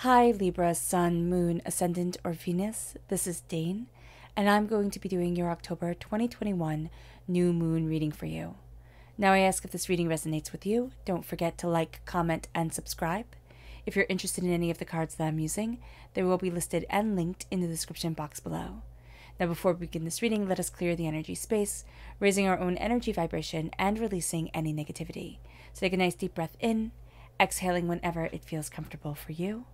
Hi Libra, Sun, Moon, Ascendant, or Venus. This is Dane, and I'm going to be doing your October 2021 new moon reading for you. Now I ask if this reading resonates with you. Don't forget to like, comment, and subscribe. If you're interested in any of the cards that I'm using, they will be listed and linked in the description box below. Now before we begin this reading, let us clear the energy space, raising our own energy vibration and releasing any negativity. So take a nice deep breath in, exhaling whenever it feels comfortable for you.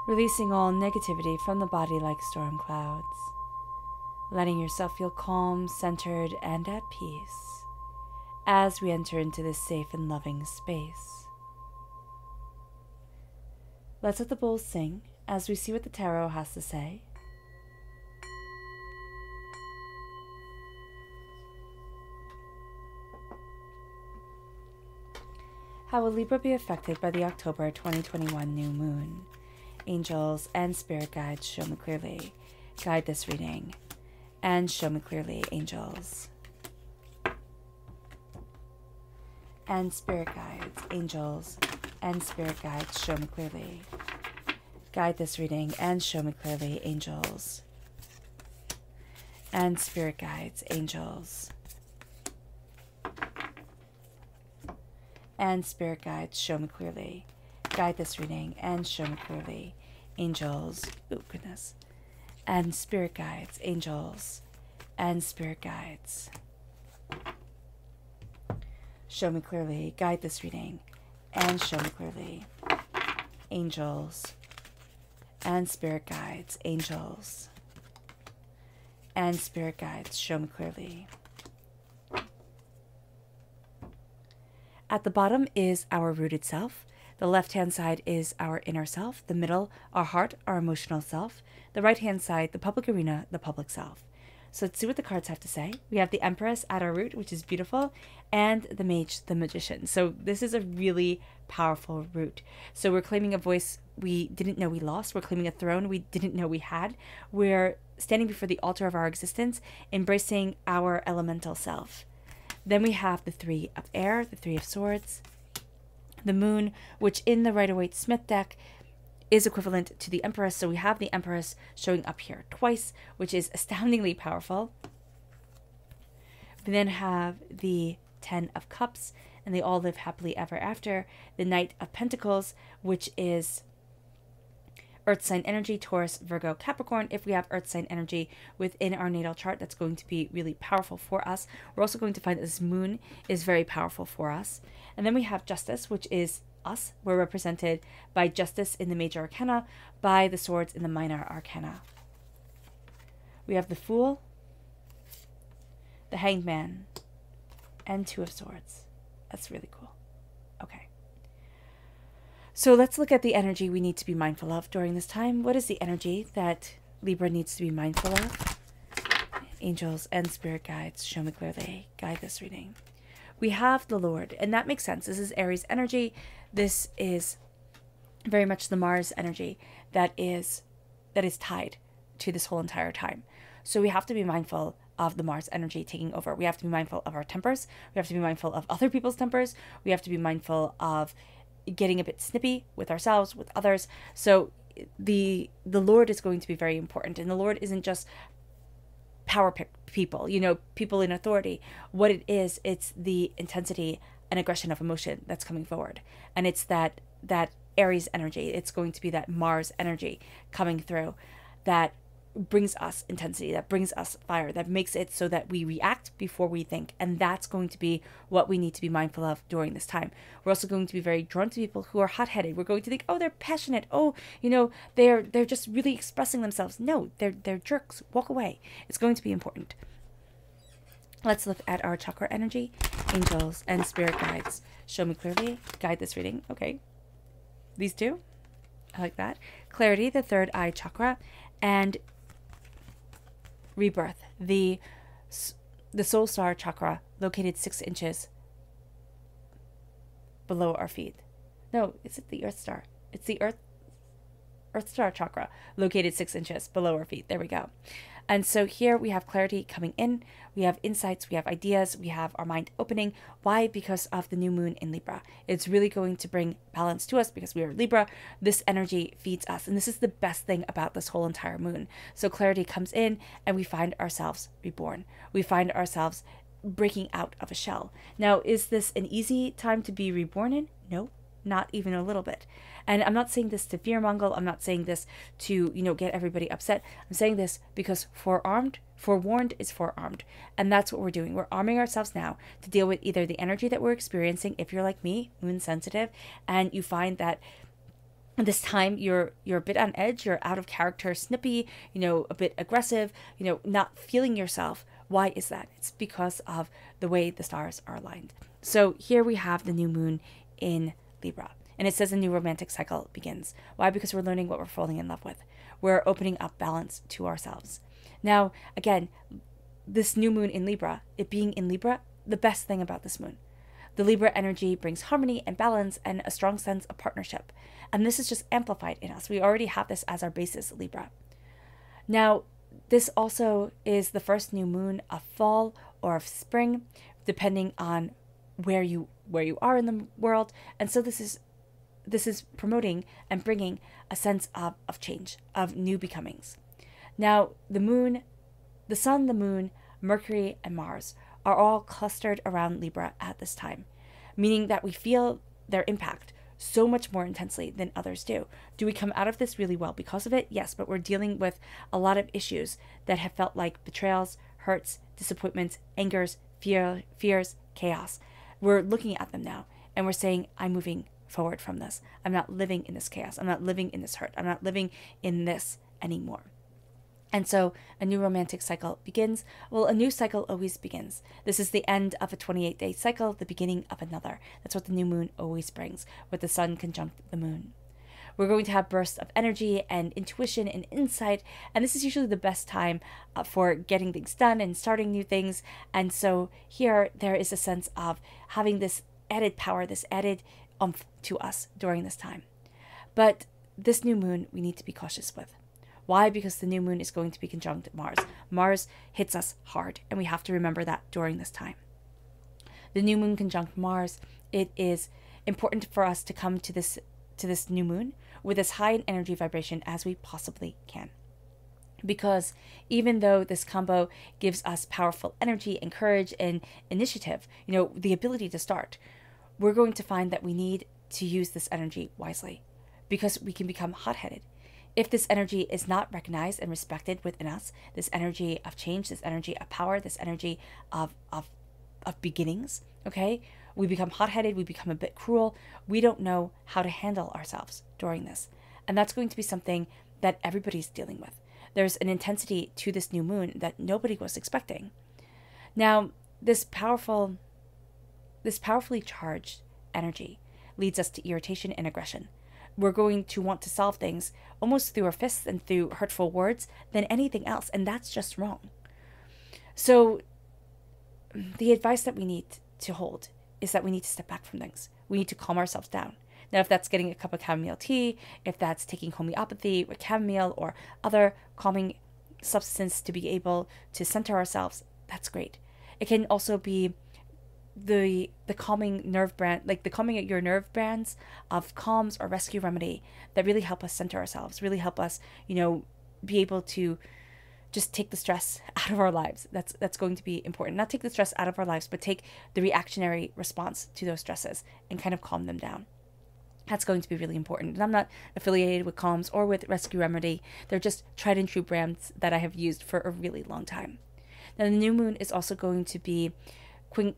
Releasing all negativity from the body like storm clouds. Letting yourself feel calm, centered, and at peace as we enter into this safe and loving space. Let's let the bowls sing as we see what the tarot has to say. How will Libra be affected by the October 2021 new moon? Angels and spirit guides, show me clearly. Guide this reading and show me clearly, angels. And spirit guides, angels and spirit guides, show me clearly. Guide this reading and show me clearly, angels. And spirit guides, angels. And spirit guides, show me clearly. Guide this reading and show me clearly, angels. Oh, goodness. And spirit guides, angels. And spirit guides. Show me clearly. Guide this reading and show me clearly, angels. And spirit guides, angels. And spirit guides, show me clearly. At the bottom is our rooted self. The left-hand side is our inner self. The middle, our heart, our emotional self. The right-hand side, the public arena, the public self. So let's see what the cards have to say. We have the Empress at our root, which is beautiful, and the Mage, the Magician. So this is a really powerful root. So we're claiming a voice we didn't know we lost. We're claiming a throne we didn't know we had. We're standing before the altar of our existence, embracing our elemental self. Then we have the Three of Air, the Three of Swords, the Moon, which in the Rider-Waite-Smith deck is equivalent to the Empress. So we have the Empress showing up here twice, which is astoundingly powerful. We then have the Ten of Cups, and they all live happily ever after. The Knight of Pentacles, which is Earth sign energy, Taurus, Virgo, Capricorn. If we have Earth sign energy within our natal chart, that's going to be really powerful for us. We're also going to find that this moon is very powerful for us. And then we have Justice, which is us. We're represented by Justice in the Major Arcana, by the Swords in the Minor Arcana. We have the Fool, the Hanged Man, and Two of Swords. That's really cool. Okay. So let's look at the energy we need to be mindful of during this time. What is the energy that Libra needs to be mindful of? Angels and spirit guides, show me clearly. Guide this reading. We have the Lord, and that makes sense. This is Aries energy. This is very much the Mars energy that is tied to this whole entire time. So we have to be mindful of the Mars energy taking over. We have to be mindful of our tempers. We have to be mindful of other people's tempers. We have to be mindful of getting a bit snippy with ourselves, with others. So the Lord is going to be very important. And the Lord isn't just power people, people in authority. What it is, it's the intensity and aggression of emotion that's coming forward. And it's that Aries energy. It's going to be that Mars energy coming through that brings us intensity, that brings us fire, that makes it so that we react before we think. And that's going to be what we need to be mindful of during this time. We're also going to be very drawn to people who are hot-headed. We're going to think, oh, they're passionate. Oh, they're just really expressing themselves. No, they're jerks. Walk away. It's going to be important. Let's look at our chakra energy. Angels and spirit guides. Show me clearly. Guide this reading. Okay. These two. I like that. Clarity, the third eye chakra, and rebirth, the soul star chakra, located 6 inches below our feet. No, is it the earth star? It's the earth star chakra, located 6 inches below our feet. There we go. And so here we have clarity coming in. We have insights, we have ideas, we have our mind opening. Why? Because of the new moon in Libra. It's really going to bring balance to us because we are Libra. This energy feeds us. And this is the best thing about this whole entire moon. So clarity comes in and we find ourselves reborn. We find ourselves breaking out of a shell. Now, is this an easy time to be reborn in? No, not even a little bit. And I'm not saying this to fearmonger. I'm not saying this to, get everybody upset. I'm saying this because forewarned is forearmed. And that's what we're doing. We're arming ourselves now to deal with either the energy that we're experiencing, if you're like me, moon sensitive, and you find that this time you're a bit on edge, you're out of character, snippy, a bit aggressive, not feeling yourself. Why is that? It's because of the way the stars are aligned. So here we have the new moon in Libra. And it says a new romantic cycle begins. Why? Because we're learning what we're falling in love with. We're opening up balance to ourselves. Now, again, this new moon in Libra, it being in Libra, the best thing about this moon. The Libra energy brings harmony and balance and a strong sense of partnership. And this is just amplified in us. We already have this as our basis, Libra. Now, this also is the first new moon of fall or of spring, depending on where you are in the world. And so this is promoting and bringing a sense of change, of new becomings. Now, the sun, the moon, Mercury, and Mars are all clustered around Libra at this time, meaning that we feel their impact so much more intensely than others do. Do we come out of this really well because of it? Yes, but we're dealing with a lot of issues that have felt like betrayals, hurts, disappointments, angers, fears, chaos. We're looking at them now and we're saying, I'm moving forward from this. I'm not living in this chaos. I'm not living in this hurt. I'm not living in this anymore. And so a new romantic cycle begins. Well, a new cycle always begins. This is the end of a 28-day cycle, the beginning of another. That's what the new moon always brings, with the sun conjunct the moon. We're going to have bursts of energy and intuition and insight, and this is usually the best time for getting things done and starting new things. And so here there is a sense of having this added power, this added oomph to us during this time. But this new moon we need to be cautious with. Why? Because the new moon is going to be conjunct Mars. Mars hits us hard, and we have to remember that during this time. The new moon conjunct Mars, it is important for us to come to this new moon with as high an energy vibration as we possibly can. Because even though this combo gives us powerful energy and courage and initiative, the ability to start, we're going to find that we need to use this energy wisely because we can become hot-headed. If this energy is not recognized and respected within us, this energy of change, this energy of power, this energy of beginnings, okay, we become hot-headed, we become a bit cruel. We don't know how to handle ourselves during this. And that's going to be something that everybody's dealing with. There's an intensity to this new moon that nobody was expecting. Now, this powerfully charged energy leads us to irritation and aggression. We're going to want to solve things almost through our fists and through hurtful words than anything else, and that's just wrong. So the advice that we need to hold is that we need to step back from things. We need to calm ourselves down. Now, if that's getting a cup of chamomile tea, if that's taking homeopathy with chamomile or other calming substance to be able to center ourselves, that's great. It can also be the calming nerve brand, like the calming at your nerve bands of calms or rescue remedy that really help us center ourselves, really help us, be able to just take the stress out of our lives. That's going to be important. Not take the stress out of our lives, but take the reactionary response to those stresses and kind of calm them down. That's going to be really important. And I'm not affiliated with Calms or with Rescue Remedy. They're just tried and true brands that I have used for a really long time. Now, the new moon is also going to be Quincus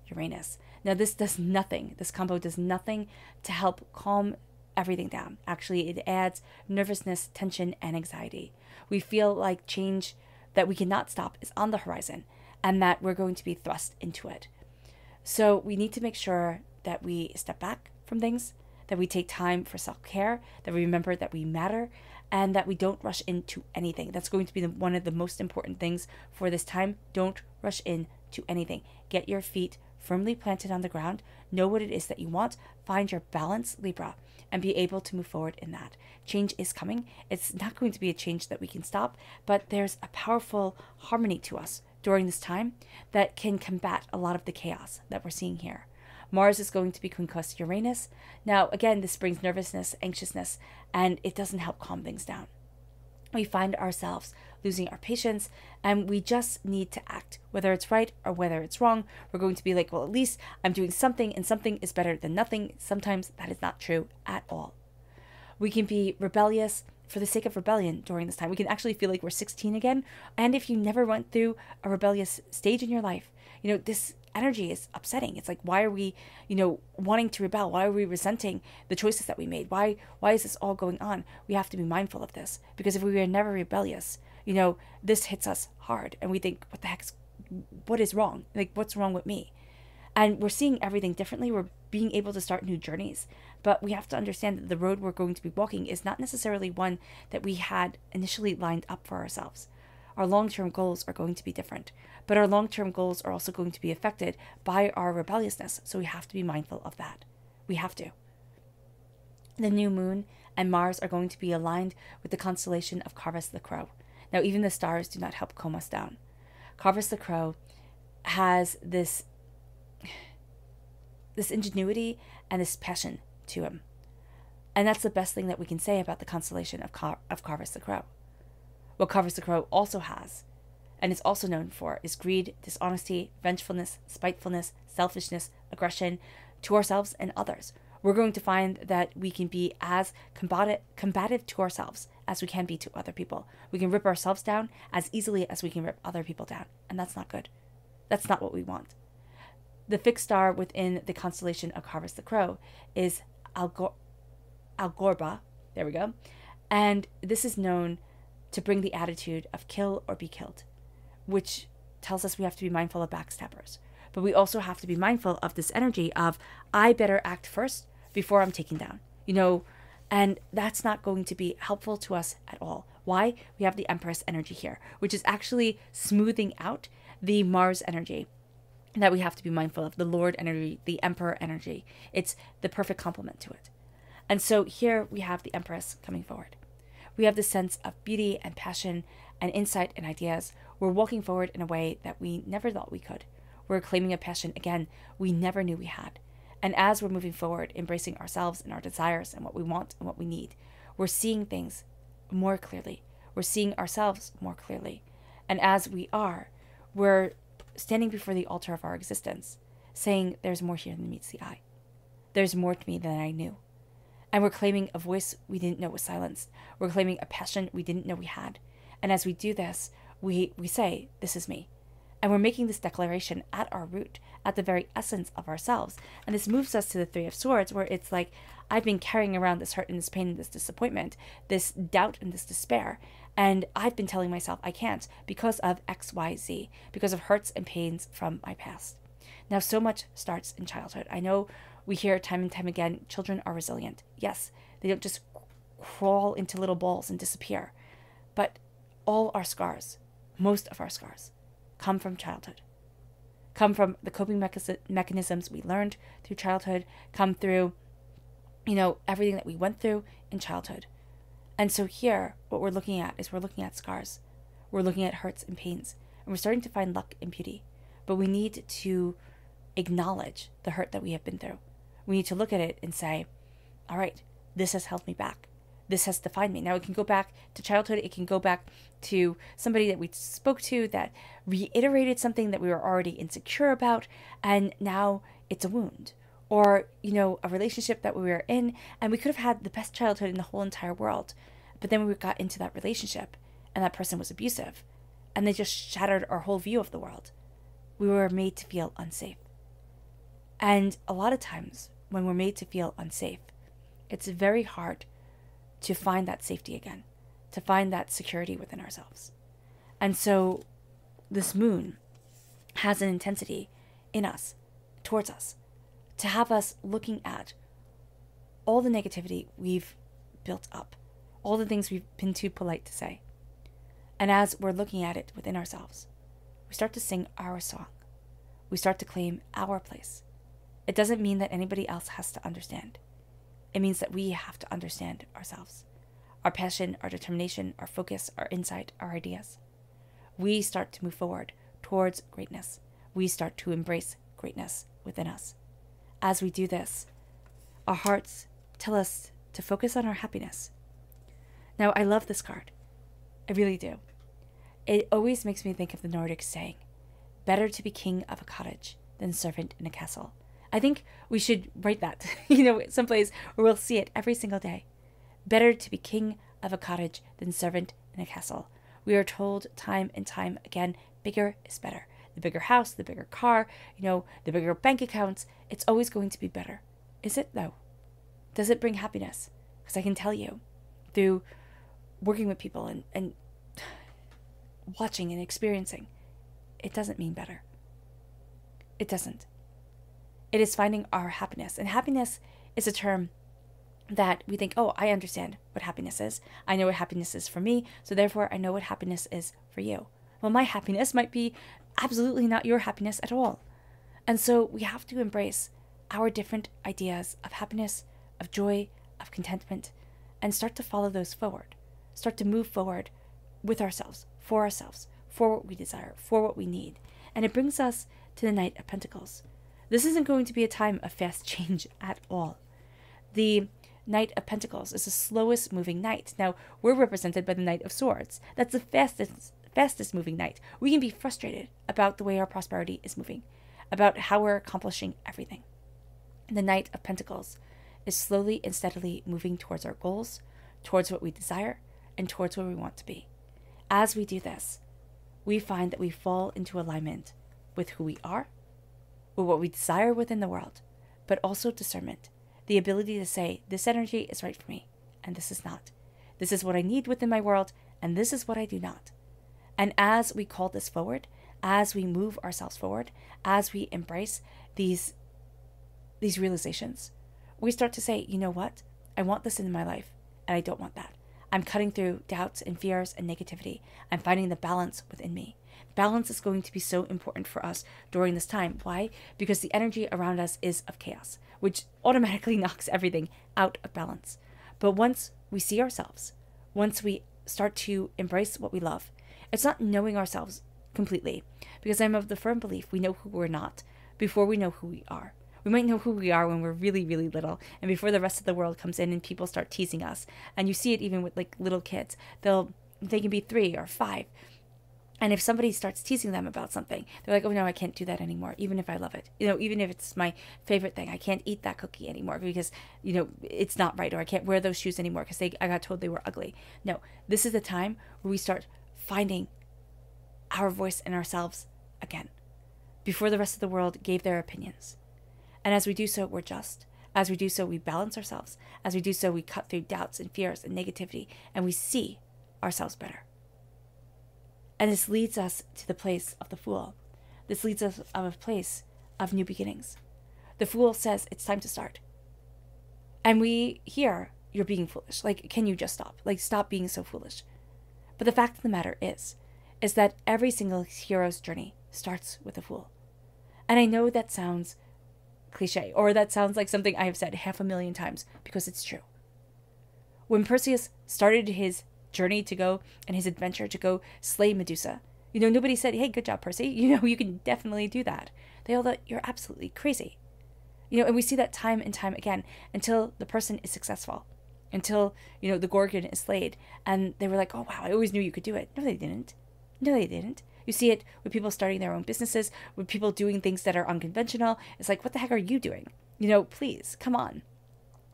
Uranus. Now, this does nothing. This combo does nothing to help calm everything down. Actually, it adds nervousness, tension, and anxiety. We feel like change that we cannot stop is on the horizon and that we're going to be thrust into it. So we need to make sure that we step back from things, that we take time for self-care, that we remember that we matter, and that we don't rush into anything. That's going to be one of the most important things for this time. Don't rush into anything. Get your feet firmly planted on the ground. Know what it is that you want. Find your balance, Libra, and be able to move forward in that. Change is coming. It's not going to be a change that we can stop, but there's a powerful harmony to us during this time that can combat a lot of the chaos that we're seeing here. Mars is going to be Quincus Uranus. Now, again, this brings nervousness, anxiousness, and it doesn't help calm things down. We find ourselves losing our patience, and we just need to act. Whether it's right or whether it's wrong, we're going to be like, well, at least I'm doing something, and something is better than nothing. Sometimes that is not true at all. We can be rebellious for the sake of rebellion during this time. We can actually feel like we're 16 again. And if you never went through a rebellious stage in your life, this energy is upsetting. It's like, why are we, wanting to rebel? Why are we resenting the choices that we made? Why is this all going on? We have to be mindful of this, because if we were never rebellious, this hits us hard and we think, what is wrong? Like, what's wrong with me? And we're seeing everything differently. We're being able to start new journeys, but we have to understand that the road we're going to be walking is not necessarily one that we had initially lined up for ourselves. Our long-term goals are going to be different, but our long-term goals are also going to be affected by our rebelliousness. So we have to be mindful of that. We have to. The new moon and Mars are going to be aligned with the constellation of Carvus the Crow. Now, even the stars do not help calm us down. Carvus the Crow has this ingenuity and this passion to him. And that's the best thing that we can say about the constellation of Carvus the Crow. What Carvus the Crow also has, and is also known for, is greed, dishonesty, vengefulness, spitefulness, selfishness, aggression to ourselves and others. We're going to find that we can be as combative to ourselves as we can be to other people. We can rip ourselves down as easily as we can rip other people down. And that's not good. That's not what we want. The fixed star within the constellation of Carvus the Crow is Algorba. There we go. And this is known to bring the attitude of kill or be killed, which tells us we have to be mindful of backstabbers. But we also have to be mindful of this energy of, I better act first before I'm taken down, and that's not going to be helpful to us at all. Why? We have the Empress energy here, which is actually smoothing out the Mars energy that we have to be mindful of, the Lord energy, the Emperor energy. It's the perfect complement to it. And so here we have the Empress coming forward. We have the sense of beauty and passion and insight and ideas. We're walking forward in a way that we never thought we could. We're claiming a passion, again, we never knew we had. And as we're moving forward, embracing ourselves and our desires and what we want and what we need, we're seeing things more clearly. We're seeing ourselves more clearly. And as we are, we're standing before the altar of our existence, saying, there's more here than meets the eye. There's more to me than I knew. And we're claiming a voice we didn't know was silenced. We're claiming a passion we didn't know we had. And as we do this, we say, this is me. And we're making this declaration at our root, at the very essence of ourselves. And this moves us to the Three of Swords, where it's like, I've been carrying around this hurt and this pain and this disappointment, this doubt and this despair. And I've been telling myself I can't because of X, Y, Z, because of hurts and pains from my past. Now, so much starts in childhood. I know we hear time and time again, children are resilient. Yes, they don't just crawl into little balls and disappear. But all our scars, most of our scars, come from childhood. Come from the coping mechanisms we learned through childhood, come through, everything that we went through in childhood. And so here, what we're looking at is we're looking at scars. We're looking at hurts and pains. And we're starting to find luck and beauty. But we need to acknowledge the hurt that we have been through. We need to look at it and say, all right, this has held me back. This has defined me. Now, it can go back to childhood. It can go back to somebody that we spoke to that reiterated something that we were already insecure about, and now it's a wound. or, a relationship that we were in, and we could have had the best childhood in the whole entire world. But then we got into that relationship and that person was abusive and they just shattered our whole view of the world. We were made to feel unsafe. And a lot of times when we're made to feel unsafe, it's very hard to find that safety again, to find that security within ourselves. And so this moon has an intensity in us, towards us, to have us looking at all the negativity we've built up, all the things we've been too polite to say. And as we're looking at it within ourselves, we start to sing our song. We start to claim our place. It doesn't mean that anybody else has to understand. It means that we have to understand ourselves, our passion, our determination, our focus, our insight, our ideas. We start to move forward towards greatness. We start to embrace greatness within us. As we do this, our hearts tell us to focus on our happiness. Now, I love this card. I really do. It always makes me think of the Nordic saying, better to be king of a cottage than servant in a castle. I think we should write that, someplace where we'll see it every single day. Better to be king of a cottage than servant in a castle. We are told time and time again, bigger is better. The bigger house, the bigger car, the bigger bank accounts, it's always going to be better. Is it though? Does it bring happiness? Because I can tell you, through working with people and watching and experiencing, it doesn't mean better. It doesn't. It is finding our happiness. And happiness is a term that we think, oh, I understand what happiness is. I know what happiness is for me, so therefore I know what happiness is for you. Well, my happiness might be absolutely not your happiness at all. And so we have to embrace our different ideas of happiness, of joy, of contentment, and start to follow those forward. Start to move forward with ourselves, for what we desire, for what we need. And it brings us to the Knight of Pentacles. This isn't going to be a time of fast change at all. The Knight of Pentacles is the slowest moving knight. Now, we're represented by the Knight of Swords. That's the fastest moving knight. We can be frustrated about the way our prosperity is moving, about how we're accomplishing everything. The Knight of Pentacles is slowly and steadily moving towards our goals, towards what we desire, and towards where we want to be. As we do this, we find that we fall into alignment with who we are, with what we desire within the world, but also discernment, the ability to say, this energy is right for me, and this is not. This is what I need within my world, and this is what I do not. And as we call this forward, as we move ourselves forward, as we embrace these realizations, we start to say, you know what? I want this in my life, and I don't want that. I'm cutting through doubts and fears and negativity. I'm finding the balance within me. Balance is going to be so important for us during this time. Why? Because the energy around us is of chaos, which automatically knocks everything out of balance. But once we see ourselves, once we start to embrace what we love, it's not knowing ourselves completely, because I'm of the firm belief we know who we're not before we know who we are. We might know who we are when we're really, really little, and before the rest of the world comes in and people start teasing us. And you see it even with like little kids. They can be 3 or 5. And if somebody starts teasing them about something, they're like, oh no, I can't do that anymore, even if I love it. Even if it's my favorite thing, I can't eat that cookie anymore because, it's not right, or I can't wear those shoes anymore because I got told they were ugly. No, this is the time where we start finding our voice in ourselves again, before the rest of the world gave their opinions. And as we do so, we're just. As we do so, we balance ourselves. As we do so, we cut through doubts and fears and negativity, and we see ourselves better. And this leads us to the place of the Fool. This leads us to a place of new beginnings. The Fool says it's time to start. And we hear, you're being foolish. Like, can you just stop? Like, stop being so foolish. But the fact of the matter is that every single hero's journey starts with a Fool. And I know that sounds cliche, or that sounds like something I have said 500,000 times, because it's true. When Perseus started his journey to go, and his adventure to go slay Medusa, nobody said, hey, good job, Percy. You can definitely do that. They all thought, you're absolutely crazy. And we see that time and time again until the person is successful, until, the Gorgon is slayed. And they were like, oh, wow, I always knew you could do it. No, they didn't. No, they didn't. You see it with people starting their own businesses, with people doing things that are unconventional. It's like, what the heck are you doing? Please, come on.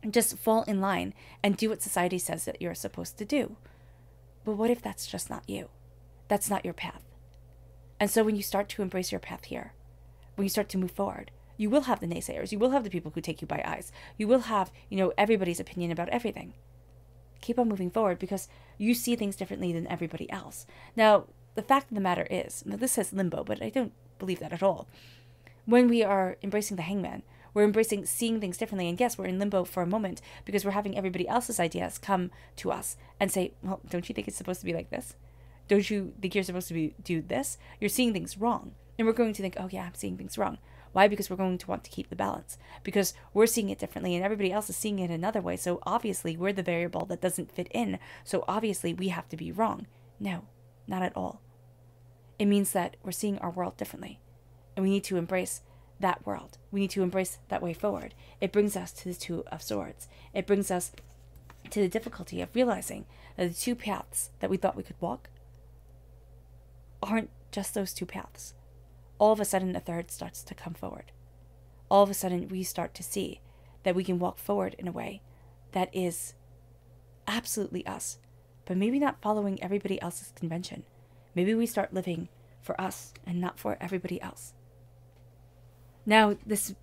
Just fall in line and do what society says that you're supposed to do. But what if that's just not you? That's not your path. And so when you start to embrace your path here, when you start to move forward, you will have the naysayers. You will have the people who take you by eyes. You will have, everybody's opinion about everything. Keep on moving forward because you see things differently than everybody else. Now, the fact of the matter is, this says limbo, but I don't believe that at all. When we are embracing the hangman, we're embracing seeing things differently. And yes, we're in limbo for a moment because we're having everybody else's ideas come to us and say, well, don't you think it's supposed to be like this? Don't you think you're supposed to do this? You're seeing things wrong. And we're going to think, oh yeah, I'm seeing things wrong. Why? Because we're going to want to keep the balance. Because we're seeing it differently and everybody else is seeing it another way. So obviously we're the variable that doesn't fit in. So obviously we have to be wrong. No, not at all. It means that we're seeing our world differently. And we need to embrace that world. We need to embrace that way forward. It brings us to the Two of Swords. It brings us to the difficulty of realizing that the two paths that we thought we could walk aren't just those two paths. All of a sudden, a third starts to come forward. All of a sudden, we start to see that we can walk forward in a way that is absolutely us, but maybe not following everybody else's convention. Maybe we start living for us and not for everybody else. Now, this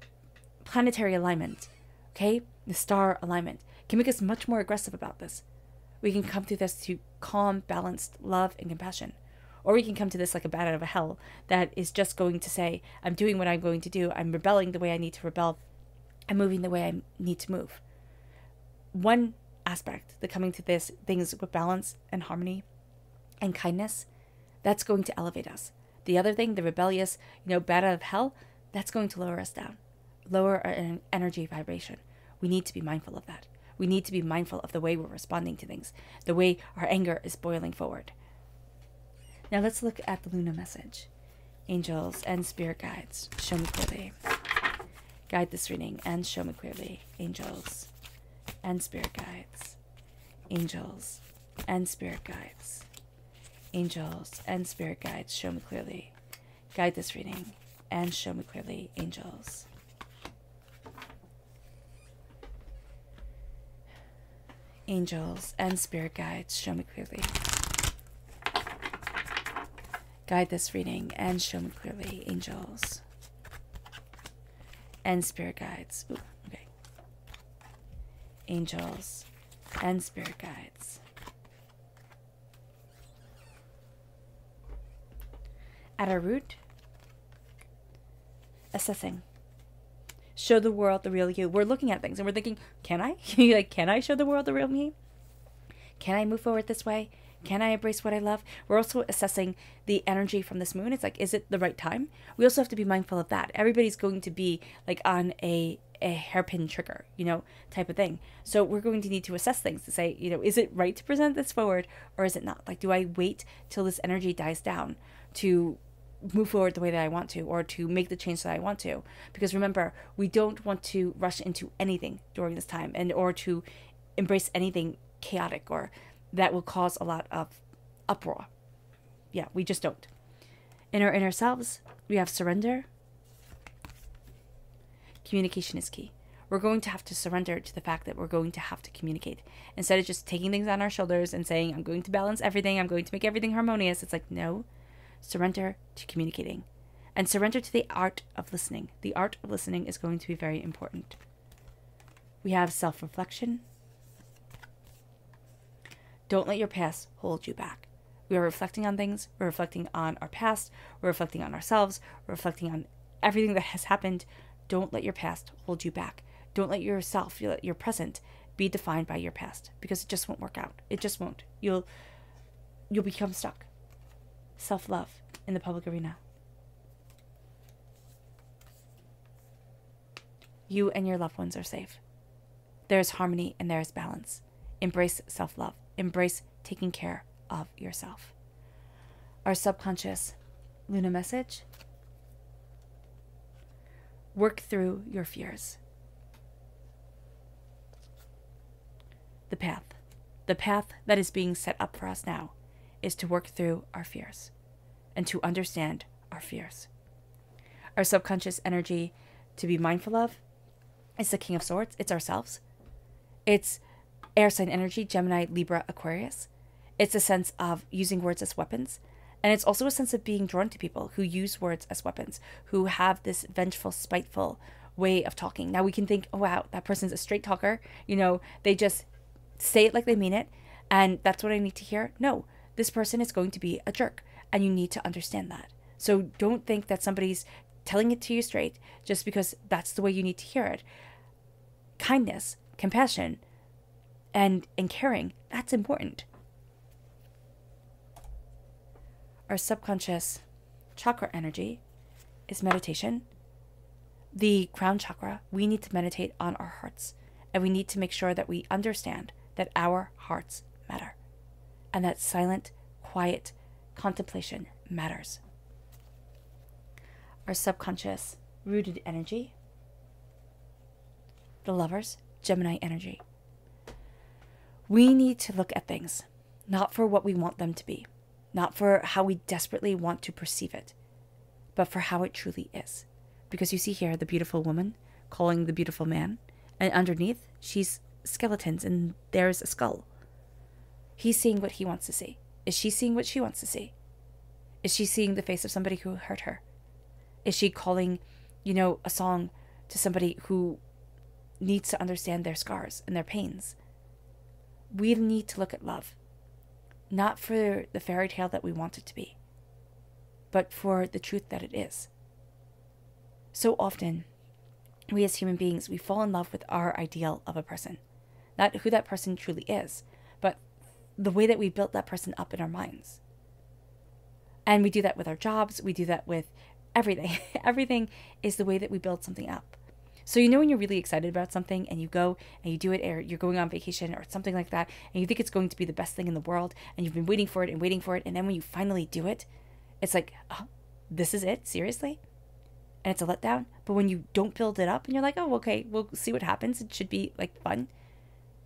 planetary alignment, okay, the star alignment, can make us much more aggressive about this. We can come through this to calm, balanced love and compassion. Or we can come to this like a bat out of a hell that is just going to say, I'm doing what I'm going to do. I'm rebelling the way I need to rebel. I'm moving the way I need to move. One aspect that coming to this, things with balance and harmony and kindness, that's going to elevate us. The other thing, the rebellious, bat out of hell, that's going to lower us down, lower our energy vibration. We need to be mindful of that. We need to be mindful of the way we're responding to things, the way our anger is boiling forward. Now let's look at the Luna message. Angels and spirit guides, show me clearly. Guide this reading and show me clearly. Angels and spirit guides. Angels and spirit guides. Angels and spirit guides, show me clearly. Guide this reading and show me clearly. Angels. Angels and spirit guides, show me clearly. Guide this reading and show me clearly. Angels and spirit guides. Ooh, okay. Angels and spirit guides. At our root, assessing. Show the world the real you. We're looking at things and we're thinking, can I? Can I show the world the real me? Can I move forward this way? Can I embrace what I love? We're also assessing the energy from this moon. It's like, is it the right time? We also have to be mindful of that. Everybody's going to be like on a hairpin trigger, type of thing. So we're going to need to assess things to say, is it right to present this forward or is it not? Like, do I wait till this energy dies down to move forward the way that I want to, or to make the change that I want to? Because remember, we don't want to rush into anything during this time or to embrace anything chaotic or that will cause a lot of uproar. Yeah, we just don't. In our inner selves, we have surrender. Communication is key. We're going to have to surrender to the fact that we're going to have to communicate. Instead of just taking things on our shoulders and saying, I'm going to balance everything, I'm going to make everything harmonious. It's like, no, surrender to communicating. And surrender to the art of listening. The art of listening is going to be very important. We have self-reflection. Don't let your past hold you back. We are reflecting on things. We're reflecting on our past. We're reflecting on ourselves. We're reflecting on everything that has happened. Don't let your past hold you back. Don't let yourself, your present, be defined by your past, because it just won't work out. It just won't. You'll become stuck. Self-love in the public arena. You and your loved ones are safe. There is harmony and there is balance. Embrace self-love. Embrace taking care of yourself. Our subconscious Luna message. Work through your fears. The path that is being set up for us now is to work through our fears and to understand our fears. Our subconscious energy to be mindful of It's the King of Swords. It's ourselves. It's air sign energy, Gemini, Libra, Aquarius. It's a sense of using words as weapons. And it's also a sense of being drawn to people who use words as weapons, who have this vengeful, spiteful way of talking. Now we can think, oh, wow, that person's a straight talker. You know, they just say it like they mean it. And that's what I need to hear. No, this person is going to be a jerk. And you need to understand that. So don't think that somebody's telling it to you straight just because that's the way you need to hear it. Kindness, compassion, and caring, that's important. Our subconscious chakra energy is meditation. The crown chakra, we need to meditate on our hearts. And we need to make sure that we understand that our hearts matter. And that silent, quiet contemplation matters. Our subconscious rooted energy, the lovers, Gemini energy. We need to look at things, not for what we want them to be, not for how we desperately want to perceive it, but for how it truly is. Because you see here the beautiful woman calling the beautiful man, and underneath she's skeletons and there's a skull. He's seeing what he wants to see. Is she seeing what she wants to see? Is she seeing the face of somebody who hurt her? Is she calling, a song to somebody who needs to understand their scars and their pains? We need to look at love, not for the fairy tale that we want it to be, but for the truth that it is. So often, we as human beings, we fall in love with our ideal of a person. Not who that person truly is, but the way that we built that person up in our minds. And we do that with our jobs. We do that with everything. Everything is the way that we build something up. So when you're really excited about something and you go and you do it, or you're going on vacation or something like that, and you think it's going to be the best thing in the world, and you've been waiting for it, and then when you finally do it, it's like, oh, this is it? Seriously? And it's a letdown. But when you don't build it up and you're like, oh, okay, we'll see what happens. It should be like fun.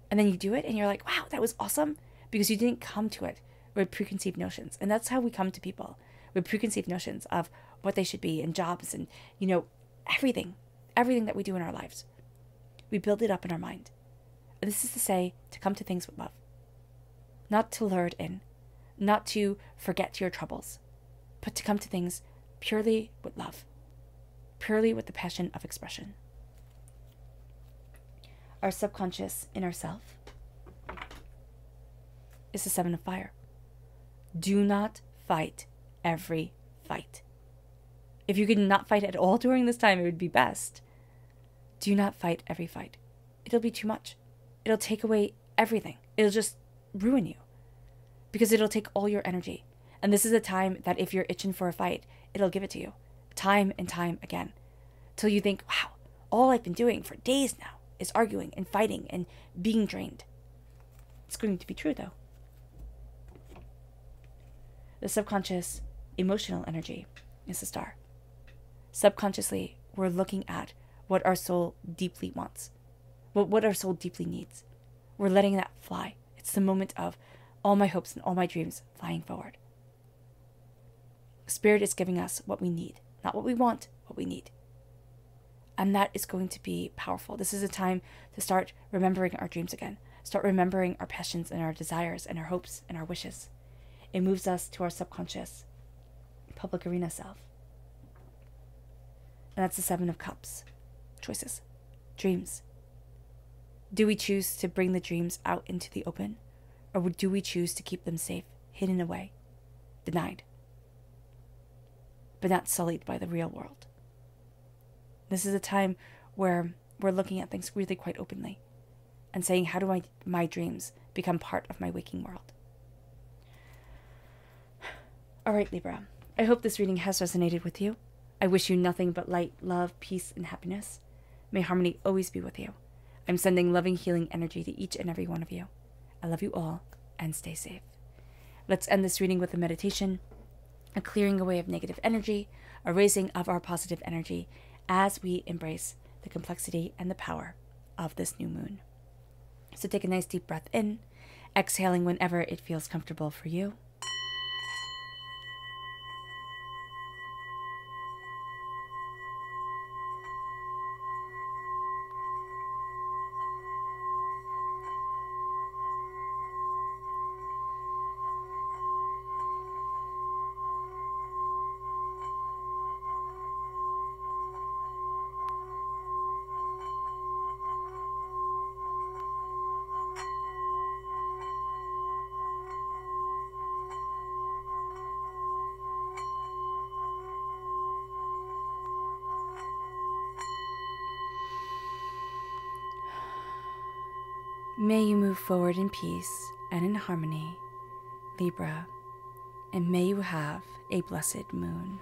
And then you do it and you're like, wow, that was awesome. Because you didn't come to it with preconceived notions. And that's how we come to people, with preconceived notions of what they should be, and jobs, and, everything that we do in our lives. We build it up in our mind. And this is to say, to come to things with love. Not to lure it in. Not to forget your troubles. But to come to things purely with love. Purely with the passion of expression. Our subconscious inner self is the 7 of fire. Do not fight every fight. If you could not fight at all during this time, it would be best. Do not fight every fight. It'll be too much. It'll take away everything. It'll just ruin you. Because it'll take all your energy. And this is a time that if you're itching for a fight, it'll give it to you. Time and time again. Till you think, wow, all I've been doing for days now is arguing and fighting and being drained. It's going to be true, though. The subconscious emotional energy is the star. Subconsciously, we're looking at what our soul deeply wants, what our soul deeply needs. We're letting that fly. It's the moment of all my hopes and all my dreams flying forward. Spirit is giving us what we need, not what we want, what we need. And that is going to be powerful. This is a time to start remembering our dreams again. Start remembering our passions and our desires and our hopes and our wishes. It moves us to our subconscious, public arena self. And that's the 7 of Cups. Choices. Dreams. Do we choose to bring the dreams out into the open? Or do we choose to keep them safe, hidden away, denied, but not sullied by the real world? This is a time where we're looking at things really quite openly and saying, how do my dreams become part of my waking world? All right, Libra. I hope this reading has resonated with you. I wish you nothing but light, love, peace, and happiness. May harmony always be with you. I'm sending loving, healing energy to each and every one of you. I love you all, and stay safe. Let's end this reading with a meditation, a clearing away of negative energy, a raising of our positive energy as we embrace the complexity and the power of this new moon. So take a nice deep breath in, exhaling whenever it feels comfortable for you. May you move forward in peace and in harmony, Libra, and may you have a blessed moon.